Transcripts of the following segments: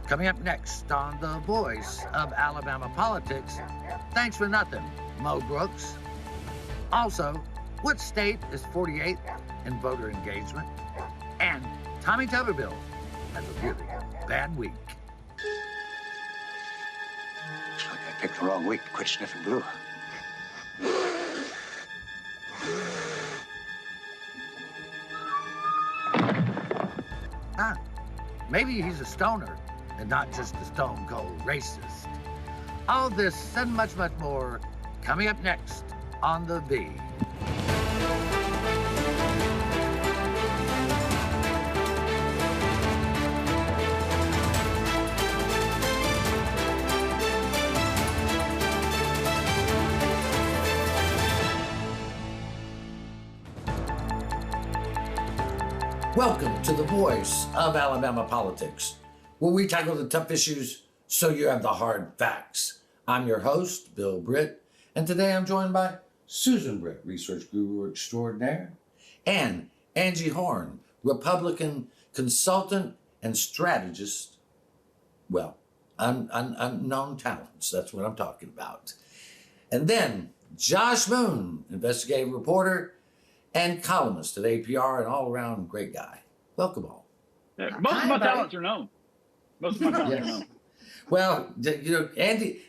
Coming up next on the Voice of Alabama Politics, thanks for nothing, Mo Brooks. Also, what state is 48th in voter engagement? And Tommy Tuberville has a really bad week. Looks like I picked the wrong week to quit sniffing glue. Maybe he's a stoner and not just a stone cold racist. All this and much, much more coming up next on The V. Welcome to the Voice of Alabama Politics, where we tackle the tough issues so you have the hard facts. I'm your host, Bill Britt, and today I'm joined by Susan Britt, research guru extraordinaire, and Angie Horn, Republican consultant and strategist. Well, unknown talents, that's what I'm talking about. And then Josh Moon, investigative reporter and columnist at APR, and all-around great guy. Welcome all. Yeah, most of my talents are known. Most of my talents are known. Well, you know,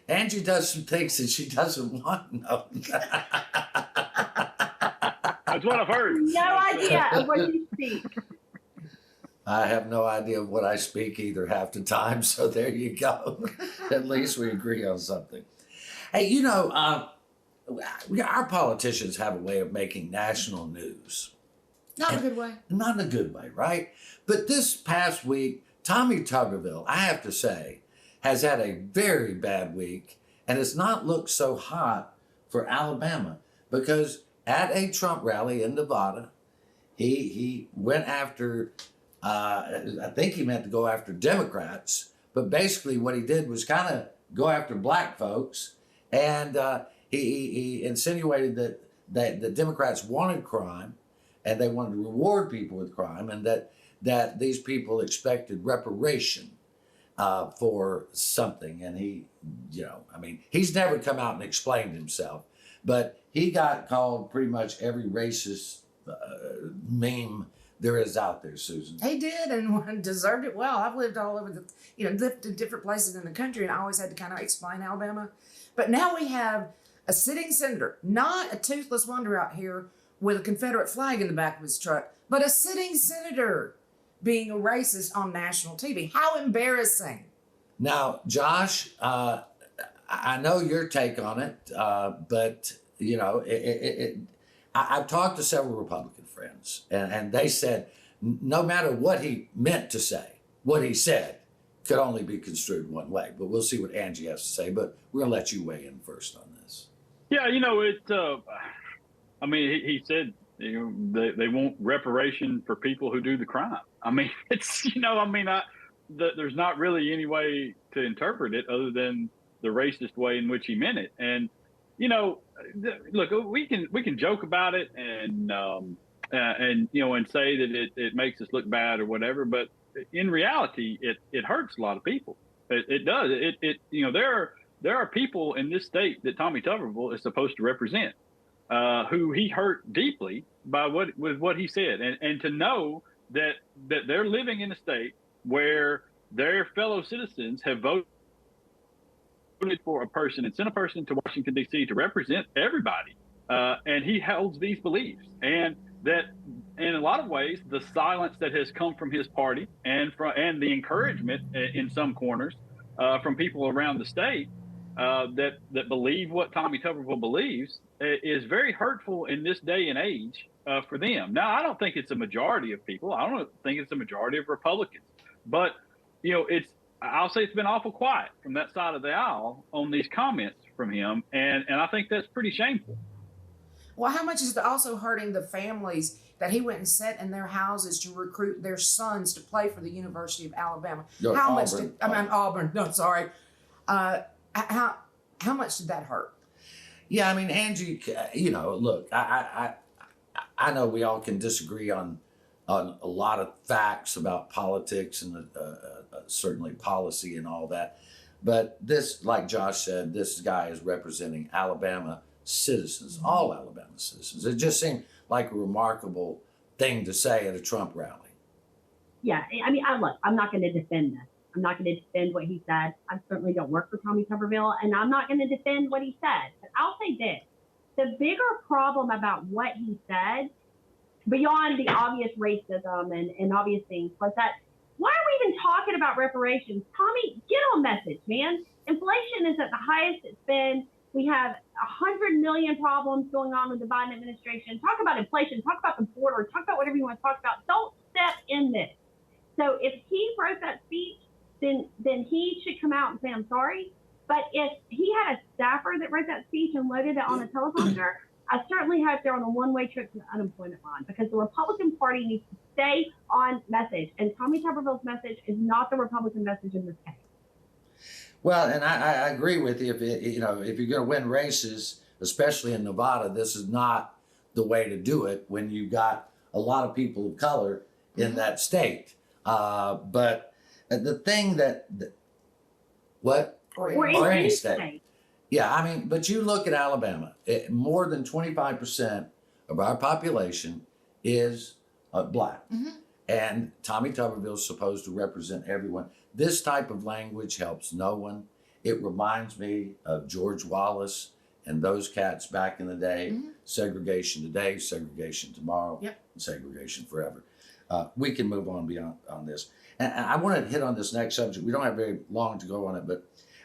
Angie does some things that she doesn't want known. That's what I've heard. No idea of what you speak. I have no idea of what I speak either half the time, so there you go. At least we agree on something. Hey, you know, our politicians have a way of making national news. Not in a good way. Not in a good way, right? But this past week, Tommy Tuberville, I have to say, has had a very bad week, and it's not looked so hot for Alabama because at a Trump rally in Nevada, he went after, I think he meant to go after Democrats, but basically what he did was kind of go after black folks, and he insinuated that the Democrats wanted crime and they wanted to reward people with crime, and that these people expected reparation for something. And he, you know, I mean, he's never come out and explained himself, but he got called pretty much every racist meme there is out there, Susan. He did, and deserved it well. I've lived all over lived in different places in the country, and I always had to kind of explain Alabama. But now we have a sitting senator, not a toothless wonder out here with a Confederate flag in the back of his truck, but a sitting senator being a racist on national TV. How embarrassing. Now, Josh, I know your take on it, but, you know, I've talked to several Republican friends, and they said no matter what he meant to say, what he said could only be construed one way. But we'll see what Angie has to say, but we're going to let you weigh in first on this. Yeah, you know, I mean, he said, you know, they want reparation for people who do the crime. I mean, it's, you know, I mean, there's not really any way to interpret it other than the racist way in which he meant it. And, you know, look, we can joke about it and you know, and say that it makes us look bad or whatever, but in reality, it hurts a lot of people. It does. You know, there are people in this state that Tommy Tuberville is supposed to represent, who he hurt deeply by what he said, and to know that they're living in a state where their fellow citizens have voted for a person and sent a person to Washington, D.C. to represent everybody, and he holds these beliefs, and that in a lot of ways the silence that has come from his party and the encouragement in some corners from people around the state that believe what Tommy Tuberville believes is very hurtful in this day and age for them. Now, I don't think it's a majority of people. I don't think it's a majority of Republicans, but you know, I'll say it's been awful quiet from that side of the aisle on these comments from him, and I think that's pretty shameful. Well, how much is it also hurting the families that he went and sat in their houses to recruit their sons to play for the University of Alabama? How much did Auburn? No, sorry. How much did that hurt? Yeah, I mean, Angie, you know, look, I know we all can disagree on a lot of facts about politics and certainly policy and all that. But this, like Josh said, this guy is representing Alabama citizens, all Alabama citizens. It just seemed like a remarkable thing to say at a Trump rally. Yeah, I mean, look, I'm not going to defend this. I'm not going to defend what he said. I certainly don't work for Tommy Tuberville, and I'm not going to defend what he said. But I'll say this. The bigger problem about what he said, beyond the obvious racism and obvious things, was that why are we even talking about reparations? Tommy, get on message, man. Inflation is at the highest it's been. We have 100 million problems going on with the Biden administration. Talk about inflation. Talk about the border. Talk about whatever you want to talk about. Don't step in this. So if he wrote that speech, then he should come out and say, I'm sorry. But if he had a staffer that wrote that speech and loaded it on a teleprompter, I certainly hope they're on a one-way trip to the unemployment line, because the Republican Party needs to stay on message. And Tommy Tuberville's message is not the Republican message in this case. Well, and I agree with you. If you're going to win races, especially in Nevada, this is not the way to do it when you've got a lot of people of color in that state. But the thing or any state. Yeah, I mean, but you look at Alabama, more than 25% of our population is black. And Tommy Tuberville is supposed to represent everyone. This type of language helps no one. It reminds me of George Wallace and those cats back in the day. Segregation today, segregation tomorrow, and segregation forever. We can move on beyond on this. And I want to hit on this next subject. We don't have very long to go on it, but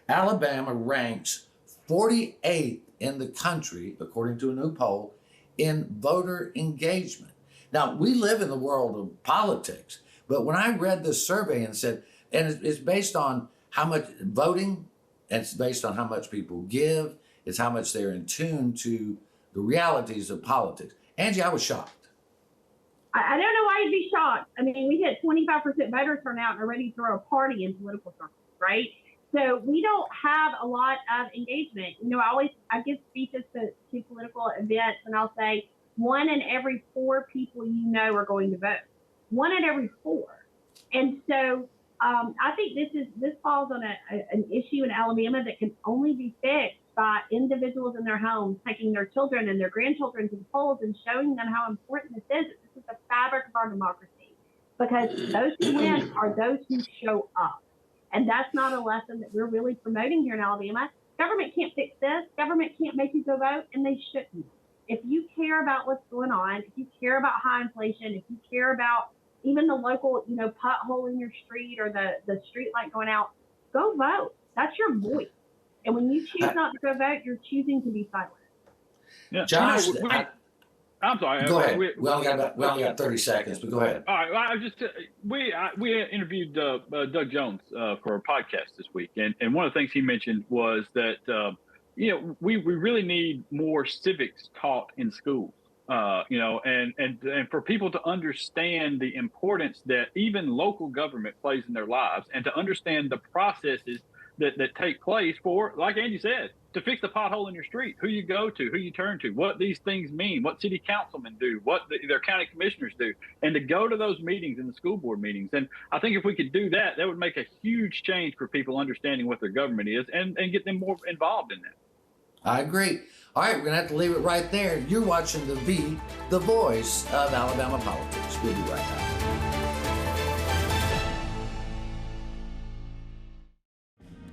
Alabama ranks 48th in the country, according to a new poll, in voter engagement. Now, we live in the world of politics, but when I read this survey and said, and it's based on how much voting, and it's based on how much people give, it's how much they're in tune to the realities of politics. Angie, I was shocked. I don't know why you'd be shocked. I mean, we hit 25% voter turnout and are ready to throw a party in political circles, right? So we don't have a lot of engagement. You know, I give speeches to political events, and I'll say 1 in every 4 people you know are going to vote. 1 in every 4. And so I think this falls on an issue in Alabama that can only be fixed by individuals in their homes taking their children and their grandchildren to the polls and showing them how important this is. This is the fabric of our democracy, because those who win are those who show up. And that's not a lesson that we're really promoting here in Alabama. Government can't fix this. Government can't make you go vote, and they shouldn't. If you care about what's going on, if you care about high inflation, if you care about even the local, pothole in your street or the street light going out, go vote. That's your voice. And when you choose not to go vote, you're choosing to be silent. Yeah. Josh, I'm sorry. Go ahead. We only got 30 seconds, but go ahead. All right. I just we interviewed Doug Jones for a podcast this week, and one of the things he mentioned was that we really need more civics taught in schools. And for people to understand the importance that even local government plays in their lives, and to understand the processes that take place for, like Andy said, to fix the pothole in your street, who you go to, who you turn to, what these things mean, what city councilmen do, what their county commissioners do, and to go to those meetings and the school board meetings. And I think if we could do that, that would make a huge change for people understanding what their government is and get them more involved in that. I agree. All right, we're going to have to leave it right there. You're watching the voice of Alabama politics. We'll be right back.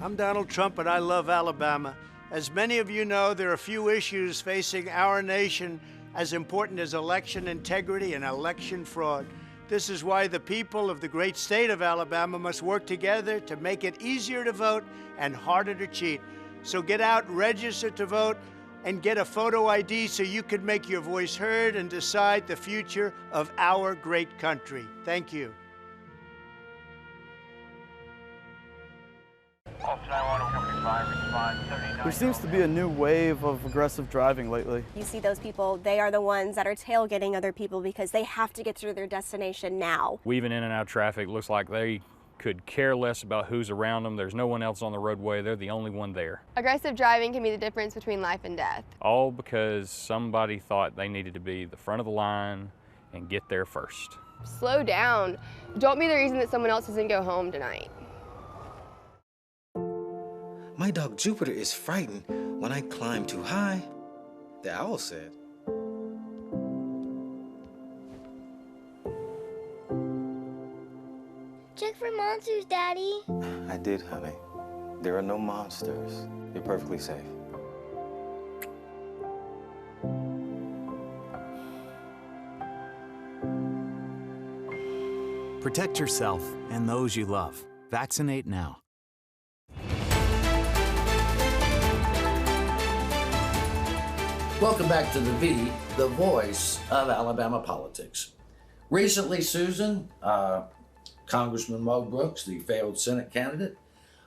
I'm Donald Trump, and I love Alabama. As many of you know, there are few issues facing our nation as important as election integrity and election fraud. This is why the people of the great state of Alabama must work together to make it easier to vote and harder to cheat. So get out, register to vote, and get a photo ID so you can make your voice heard and decide the future of our great country. Thank you. There seems to be a new wave of aggressive driving lately. You see those people, they are the ones that are tailgating other people because they have to get to their destination now. Weaving in and out of traffic, looks like they could care less about who's around them. There's no one else on the roadway. They're the only one there. Aggressive driving can be the difference between life and death. All because somebody thought they needed to be the front of the line and get there first. slow down. Don't be the reason that someone else doesn't go home tonight. My dog Jupiter is frightened when I climb too high, the owl said. Check for monsters, Daddy. I did, honey. There are no monsters. You're perfectly safe. Protect yourself and those you love. Vaccinate now. Welcome back to The V, the voice of Alabama politics. Recently, Susan, Congressman Mo Brooks, the failed Senate candidate,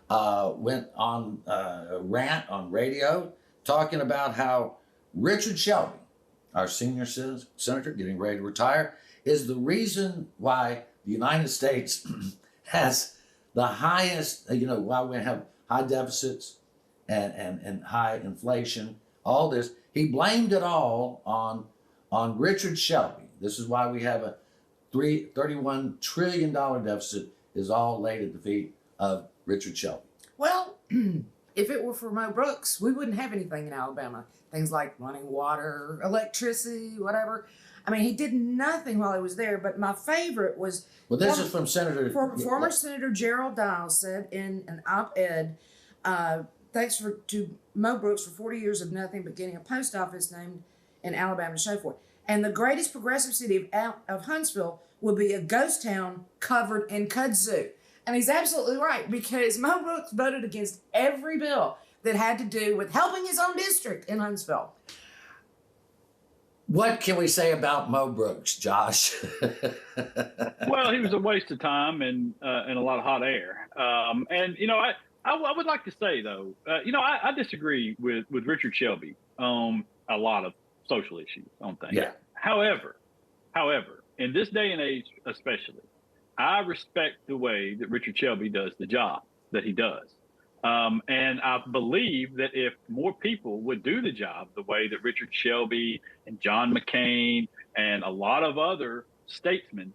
went on a rant on radio talking about how Richard Shelby, our senior senator getting ready to retire, is the reason why the United States has the highest, why we have high deficits and high inflation, all this. He blamed it all on Richard Shelby. This is why we have a $31 trillion deficit, is all laid at the feet of Richard Shelby. Well, if it were for Mo Brooks, we wouldn't have anything in Alabama. Things like running water, electricity, whatever. I mean, he did nothing while he was there, but my favorite was... Well, this is from Senator... Former Senator Gerald Dial said in an op-ed, thanks to Mo Brooks for 40 years of nothing but getting a post office named in Alabama to show for it. And the greatest progressive city of Huntsville will be a ghost town covered in kudzu. And he's absolutely right, because Mo Brooks voted against every bill that had to do with helping his own district in Huntsville. What can we say about Mo Brooks, Josh? Well, he was a waste of time and a lot of hot air. And I would like to say though, I disagree with Richard Shelby on a lot of social issues on things. Yeah. However, in this day and age, especially, I respect the way that Richard Shelby does the job that he does. And I believe that if more people would do the job the way that Richard Shelby and John McCain and a lot of other statesmen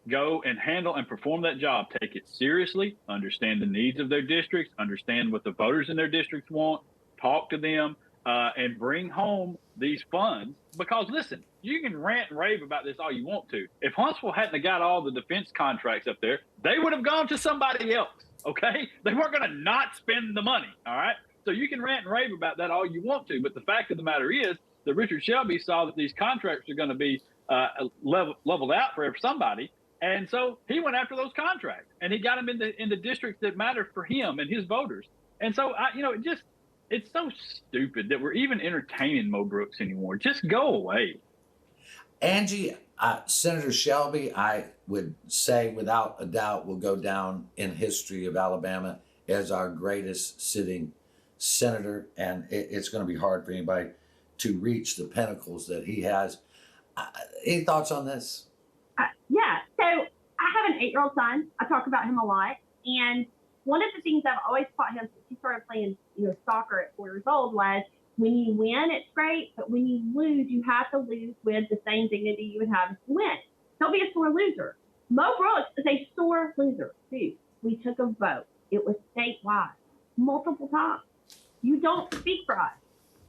go and handle and perform that job, take it seriously, understand the needs of their districts, understand what the voters in their districts want, talk to them, and bring home these funds. Because listen, you can rant and rave about this all you want to. If Huntsville hadn't got all the defense contracts up there, they would have gone to somebody else. Okay, they weren't going to not spend the money. All right, so you can rant and rave about that all you want to, but the fact of the matter is that Richard Shelby saw that these contracts are going to be leveled out for somebody, and so he went after those contracts and he got them in the districts that matter for him and his voters. And so it's so stupid that we're even entertaining Mo Brooks anymore. Just go away. Angie, Senator Shelby, I would say without a doubt will go down in history of Alabama as our greatest sitting senator, and it's going to be hard for anybody to reach the pinnacles that he has. Any thoughts on this? Yeah, so I have an 8-year-old son. I talk about him a lot, and one of the things I've always taught him since he started playing soccer at 4 years old was, when you win, it's great, but when you lose, you have to lose with the same dignity you would have if you win. Don't be a sore loser. Mo Brooks is a sore loser, too. We took a vote. It was statewide, multiple times. You don't speak for us.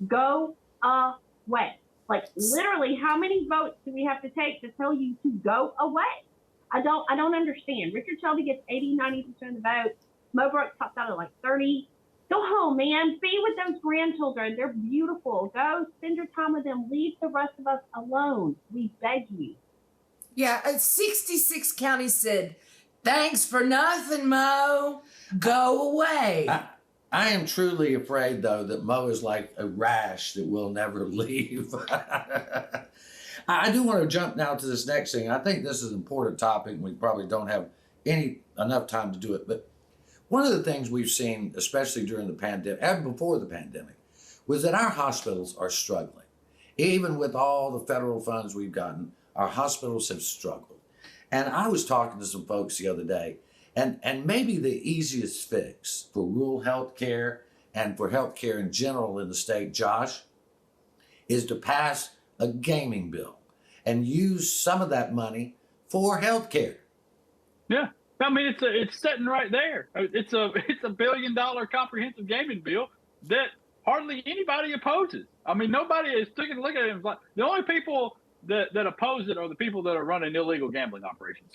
Go away. Like, literally, how many votes do we have to take to tell you to go away? I don't understand. Richard Shelby gets 80, 90% of the vote. Mo Brooks tops out at like 30. Go home, man. Be with those grandchildren. They're beautiful. Go spend your time with them. Leave the rest of us alone. We beg you. Yeah, 66 counties said, thanks for nothing, Mo. Go away. I am truly afraid, though, that Mo is like a rash that will never leave. I do want to jump now to this next thing. I think this is an important topic, and we probably don't have enough time to do it. But one of the things we've seen, especially during the pandemic, and before the pandemic, was that our hospitals are struggling. Even with all the federal funds we've gotten, our hospitals have struggled. And I was talking to some folks the other day, and maybe the easiest fix for rural health care and for health care in general in the state, Josh, is to pass a gaming bill and use some of that money for health care. Yeah. I mean, it's sitting right there. It's a $1 billion comprehensive gaming bill that hardly anybody opposes. I mean, nobody is taking a look at it and like, the only people that oppose it are the people that are running illegal gambling operations.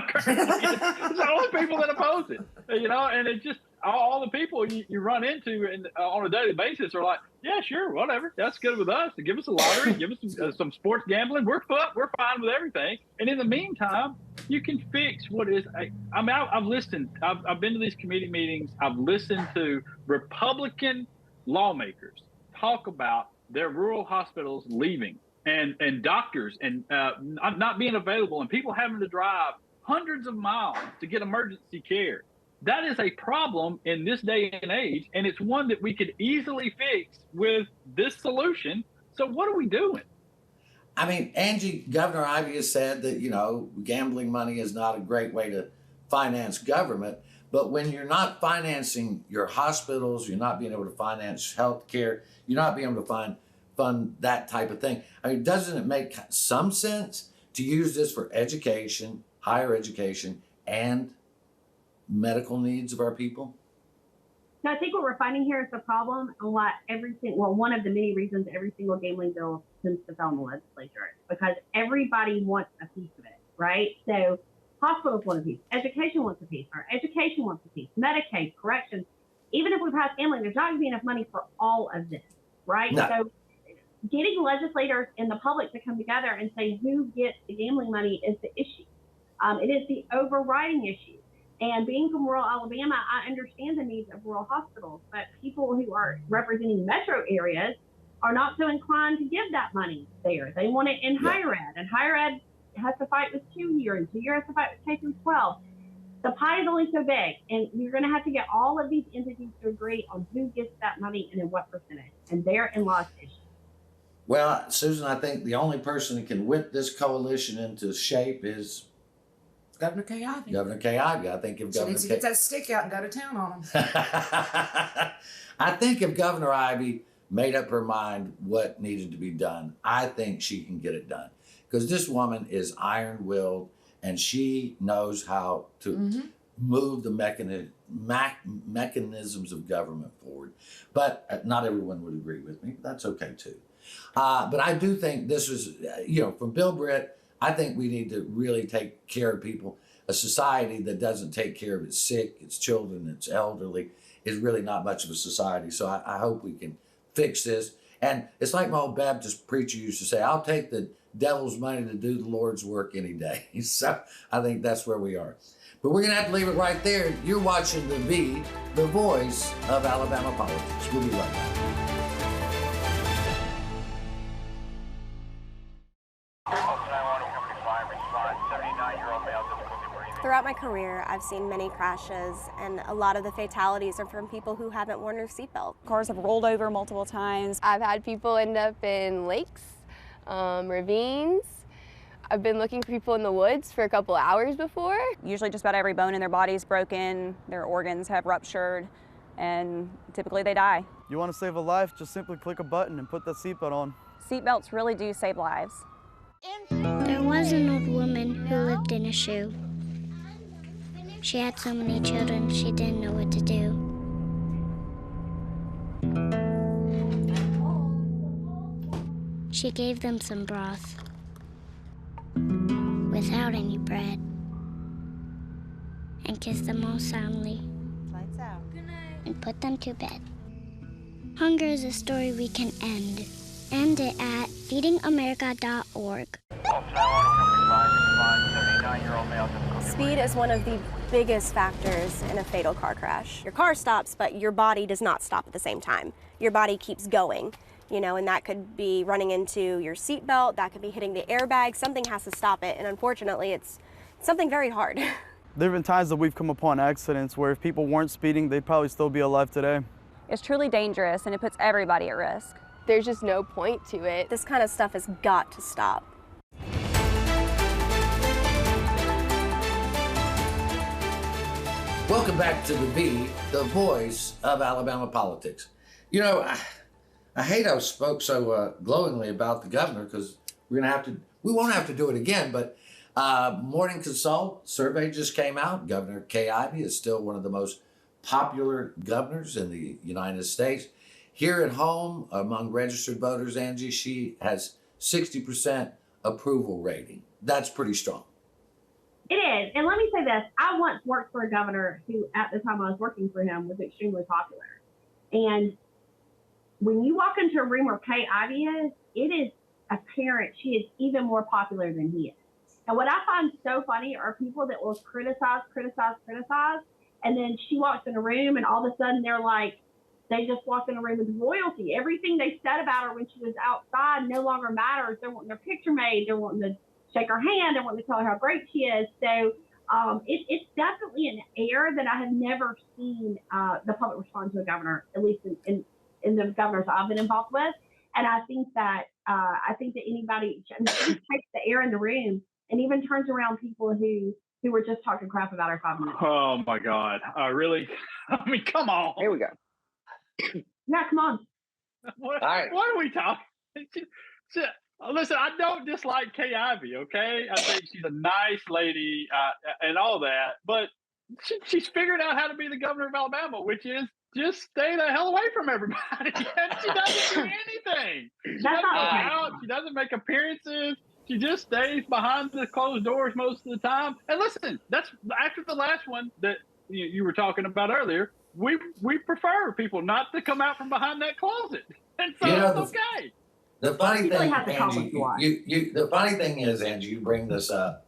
Currently, it's the only people that oppose it. And it's just all the people you run into on a daily basis are like, yeah, sure, whatever, that's good with us. Give us a lottery, give us some sports gambling. We're fine with everything. And in the meantime, you can fix what is. I've listened. I've been to these committee meetings. I've listened to Republican lawmakers talk about their rural hospitals leaving and doctors and not being available and people having to drive hundreds of miles to get emergency care. That is a problem in this day and age, and it's one that we could easily fix with this solution. So what are we doing? I mean, Governor Ivey has said that, gambling money is not a great way to finance government. But when you're not financing your hospitals, you're not being able to finance health care, you're not being able to fund that type of thing. I mean, doesn't it make some sense to use this for education, higher education, and medical needs of our people? No, I think what we're finding here is the problem and what one of the many reasons every single gambling bill tends to fail in the legislature, because everybody wants a piece of it, right? So hospitals want a piece, education wants a piece, our education wants a piece, Medicaid, corrections. Even if we pass gambling, there's not going to be enough money for all of this, right? No. So getting legislators and the public to come together and say who gets the gambling money is the issue. It is the overriding issue. And being from rural Alabama, I understand the needs of rural hospitals, but people who are representing metro areas are not so inclined to give that money there. They want it in higher ed, and higher ed has to fight with 2 year, and 2 year has to fight with K through 12. The pie is only so big, and you're going to have to get all of these entities to agree on who gets that money and in what percentage, and therein lies the issue. Well, Susan, I think the only person that can whip this coalition into shape is Governor Kay Ivey. Governor Kay Ivey. I think if She Governor needs to get that stick out and go to town on him. I think if Governor Ivey made up her mind what needed to be done, I think she can get it done. Because this woman is iron-willed, and she knows how to move the mechanisms of government forward. But not everyone would agree with me. That's okay, too. But I do think this is, from Bill Britt, I think we need to really take care of people. A society that doesn't take care of its sick, its children, its elderly is really not much of a society. So I hope we can fix this. And it's like my old Baptist preacher used to say, I'll take the devil's money to do the Lord's work any day. So I think that's where we are. But we're going to have to leave it right there. You're watching the voice of Alabama politics. We'll be right back. Throughout my career, I've seen many crashes, and a lot of the fatalities are from people who haven't worn their seatbelt. Cars have rolled over multiple times. I've had people end up in lakes, ravines. I've been looking for people in the woods for a couple hours before. Usually just about every bone in their body is broken, their organs have ruptured, and typically they die. You want to save a life, just simply click a button and put the seatbelt on. Seatbelts really do save lives. There was an old woman who lived in a shoe. She had so many children, she didn't know what to do. She gave them some broth without any bread and kissed them all soundly. Lights out. And put them to bed. Hunger is a story we can end. End it at feedingamerica.org. Speed is one of the biggest factors in a fatal car crash. Your car stops, but your body does not stop at the same time. Your body keeps going, and that could be running into your seatbelt, that could be hitting the airbag. Something has to stop it, and unfortunately, it's something very hard. There have been times that we've come upon accidents where if people weren't speeding, they'd probably still be alive today. It's truly dangerous, and it puts everybody at risk. There's just no point to it. This kind of stuff has got to stop. Welcome back to the voice of Alabama politics. I hate I spoke so glowingly about the governor because we won't have to do it again, but Morning Consult survey just came out. Governor Kay Ivey is still one of the most popular governors in the United States. Here at home, among registered voters, Angie, she has 60% approval rating. That's pretty strong. It is. And let me say this. I once worked for a governor who, at the time I was working for him, was extremely popular. And when you walk into a room where Kay Ivey is, it is apparent she is even more popular than he is. And what I find so funny are people that will criticize, and then she walks in a room and all of a sudden they're like, they just walked in a room with royalty. Everything they said about her when she was outside no longer matters. They're wanting their picture made. They're wanting to shake her hand. They're wanting to tell her how great she is. So it's definitely an air that I have never seen the public respond to a governor, at least in the governors I've been involved with. And I think that anybody takes the air in the room and even turns around people who were just talking crap about her 5 minutes. Oh my God! Really? I mean, come on. Here we go. Yeah, come on. What, All right. what are we talking? Listen, I don't dislike Kay Ivey, okay? I think she's a nice lady and all that, but she's figured out how to be the governor of Alabama, which is just stay the hell away from everybody. And she doesn't do anything. She doesn't go out. She doesn't make appearances. She just stays behind the closed doors most of the time. And listen, that's after the last one that you were talking about earlier. We prefer people not to come out from behind that closet, and so it's okay. The funny thing, Angie, the funny thing is, Angie, you bring this up.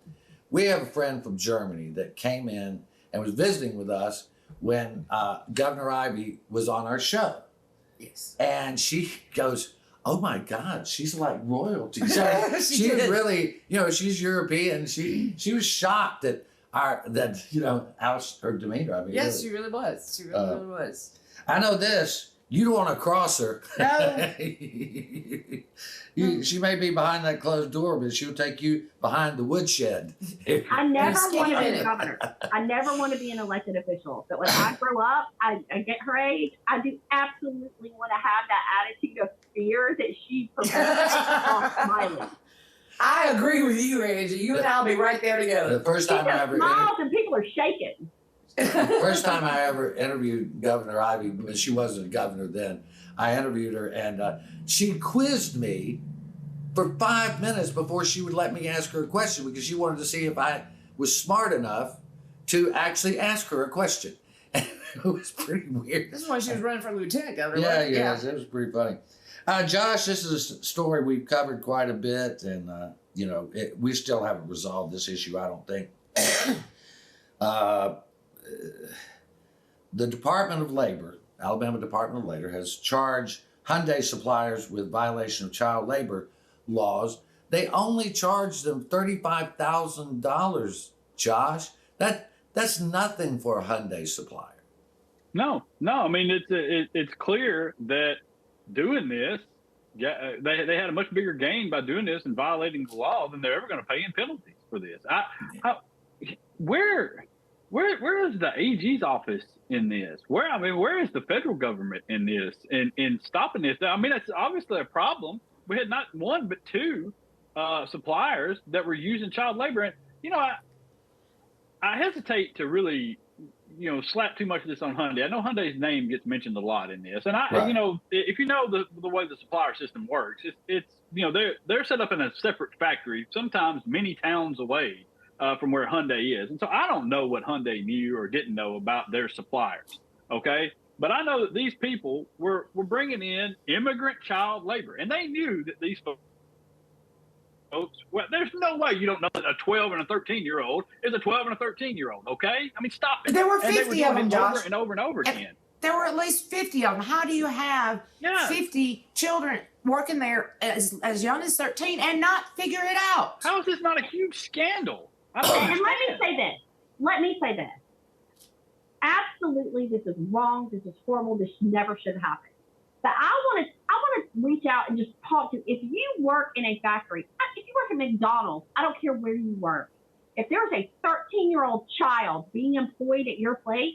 We have a friend from Germany that came in and was visiting with us when Governor Ivey was on our show. Yes. And she goes, "Oh my God, she's like royalty." So she's really, she's European. She was shocked at how her demeanor. I mean, yes, she really was. She really was. I know this. You don't want to cross her. No. She may be behind that closed door, but she'll take you behind the woodshed. I never want to be a governor. I never want to be an elected official. But when I grow up, I get her age, I do absolutely want to have that attitude of fear that she prevents while smiling. I agree with you, Angie. You and I'll be right there together. The first time I ever smiles and people are shaking. First time I ever interviewed Governor Ivey, but she wasn't a governor then. I interviewed her, and she quizzed me for 5 minutes before she would let me ask her a question, because she wanted to see if I was smart enough to actually ask her a question. And it was pretty weird. This is why she was running for lieutenant governor. Yeah, right? yes, it was pretty funny. Josh, this is a story we've covered quite a bit, and we still haven't resolved this issue, I don't think. The Department of Labor, Alabama Department of Labor, has charged Hyundai suppliers with violation of child labor laws. They only charged them $35,000, Josh. That's nothing for a Hyundai supplier. No. I mean, it's clear that doing this, they had a much bigger gain by doing this and violating the law than they're ever going to pay in penalties for this. Where is the AG's office in this? Where is the federal government in this, in stopping this? I mean, it's obviously a problem. We had not one but two suppliers that were using child labor, and I hesitate to really slap too much of this on Hyundai. I know Hyundai's name gets mentioned a lot in this, and if you know the way the supplier system works, it's they're set up in a separate factory, sometimes many towns away from where Hyundai is. And so I don't know what Hyundai knew or didn't know about their suppliers, okay? But I know that these people were bringing in immigrant child labor, and they knew that these folks, well, there's no way you don't know that a 12 and a 13-year-old is a 12 and a 13-year-old, okay? I mean, stop it. There were 50 of them, Josh. Over and over and over again. There were at least 50 of them. How do you have 50 children working there as young as 13 and not figure it out? How is this not a huge scandal? And let me say this. Absolutely, this is wrong. This is horrible. This never should happen. But I want to reach out and just talk to. If you work in a factory, if you work at McDonald's, I don't care where you work. If there's a 13-year-old child being employed at your place,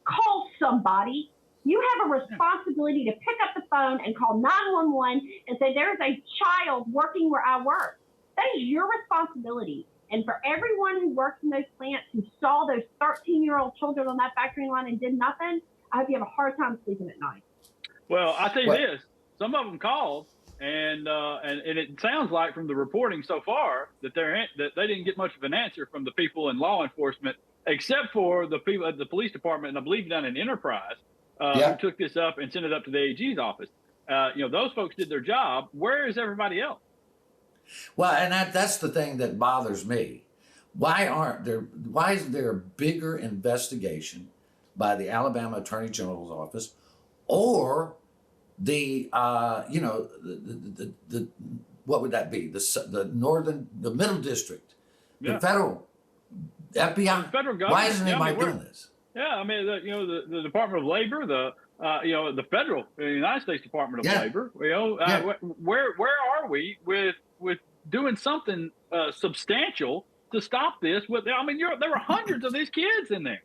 call somebody. You have a responsibility to pick up the phone and call 911 and say there's a child working where I work. That is your responsibility. And for everyone who works in those plants who saw those 13-year-old children on that factory line and did nothing, I hope you have a hard time sleeping at night. Well, I'll tell you this, some of them called, and it sounds like from the reporting so far that they didn't get much of an answer from the people in law enforcement, except for the people at the police department, and I believe down in Enterprise, who took this up and sent it up to the AG's office. Those folks did their job. Where is everybody else? Well, and that's the thing that bothers me. Why isn't there a bigger investigation by the Alabama Attorney General's office, or the what would that be? The middle district, the federal FBI. The federal government. Why isn't anybody doing this? Yeah, I mean, the Department of Labor, the federal, the United States Department of Labor. Where are we with doing something substantial to stop this? There were hundreds of these kids in there.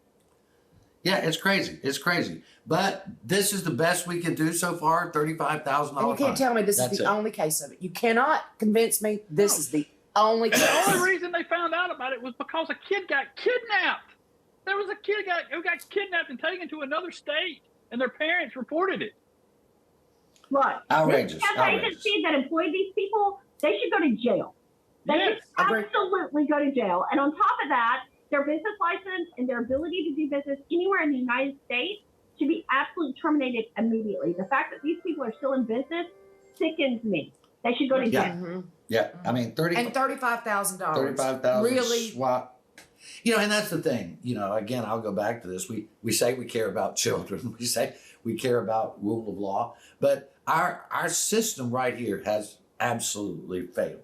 Yeah, it's crazy. It's crazy. But this is the best we can do so far, $35,000. And you can't tell me this is the only case of it. You cannot convince me this is the only case. The only reason they found out about it was because a kid got kidnapped. There was a kid who got kidnapped and taken to another state, and their parents reported it. Right. Outrageous. The agency that employed these people, they should go to jail. They should absolutely go to jail. And on top of that, their business license and their ability to do business anywhere in the United States should be absolutely terminated immediately. The fact that these people are still in business sickens me. They should go to jail. Mm-hmm. Yeah, I mean, $35,000. $35,000 really swap. And that's the thing. Again, I'll go back to this. We say we care about children. We say we care about rule of law, but our system right here has absolutely failed.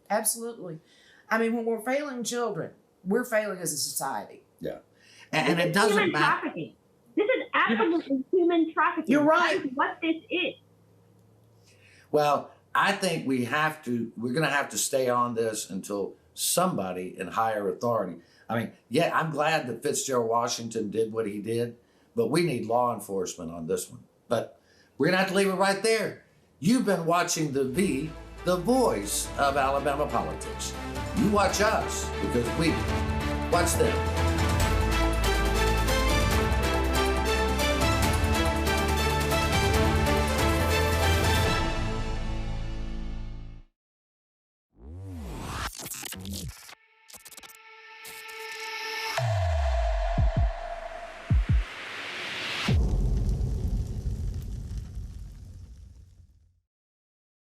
Absolutely. I mean, when we're failing children, we're failing as a society. Yeah. And it doesn't human matter. Trafficking. This is absolutely human trafficking. You're right. That is what this is. Well, I think we're going to have to stay on this until somebody in higher authority. I mean, I'm glad that Fitzgerald Washington did what he did, but we need law enforcement on this one. But we're going to have to leave it right there. You've been watching the voice of Alabama politics. You watch us because we watch them.